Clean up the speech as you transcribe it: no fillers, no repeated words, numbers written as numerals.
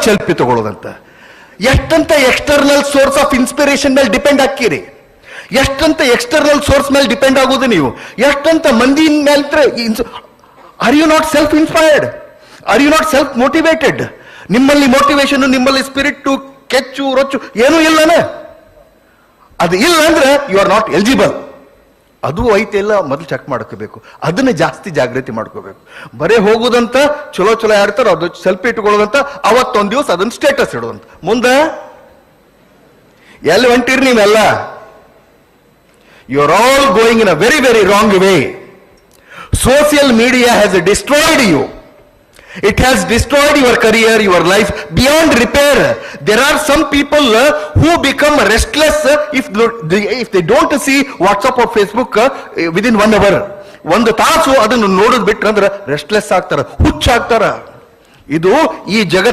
Selfie ತಗೊಳ್ಳೋದಂತ. ಎಷ್ಟಂತ external source of inspiration ಮೇಲೆ depend ಹಾಕಿರಿ, ಎಷ್ಟಂತ ಎಕ್ಸ್ಟರ್ನಲ್ ಸೋರ್ಸ್ ಮೇಲೆ ಡಿಪೆಂಡ್ ಆಗೋದು ನೀವು, ಎಷ್ಟಂತ ಮಂದಿ ಮೇಲೆ. Are you not self inspired? Are you not self motivated? ನಿಮ್ಮಲ್ಲಿ ಮೋಟಿವೇಶನ್, ನಿಮ್ಮಲ್ಲಿ ಸ್ಪಿರಿಟ್, ಕೆಚ್ಚು ರೊಚ್ಚು ಏನೂ ಇಲ್ಲನೇ? ಅದು ಇಲ್ಲ ಅಂದ್ರೆ ಯು ಆರ್ ನಾಟ್ ಎಲಿಜಿಬಲ್. ಅದು ಐತೆ ಇಲ್ಲ ಮೊದಲು ಚೆಕ್ ಮಾಡ್ಕೋಬೇಕು, ಅದನ್ನ ಜಾಸ್ತಿ ಜಾಗೃತಿ ಮಾಡ್ಕೋಬೇಕು. ಬರೇ ಹೋಗುದಂತ ಚಲೋ ಚಲೋ ಯಾರ್ತಾರ ಅದು ಸೆಲ್ಫಿ ಇಟ್ಕೊಳ್ಳೋದಂತ, ಅವತ್ತೊಂದ್ ದಿವಸ ಅದನ್ನ ಸ್ಟೇಟಸ್ ಇಡೋದಂತ. ಮುಂದೆ ಎಲ್ಲಿ ಹೊಂಟಿರಿ ನೀವೆಲ್ಲ? You are all going in a very very wrong way. Social media has destroyed you. It has destroyed your career, your life beyond repair. There are some people who become restless if they don't see WhatsApp or Facebook within 1 hour. ಒಂದು ತಾಸು ಅದನ್ನು ನೋಡೋದು ಬಿಟ್ರೆ ಅಂದ್ರೆ restless ಆಗ್ತಾರ, ಹುಚ್ಚಾಗ್ತಾರ. ಇದು ಈ ಜಗತ್ತು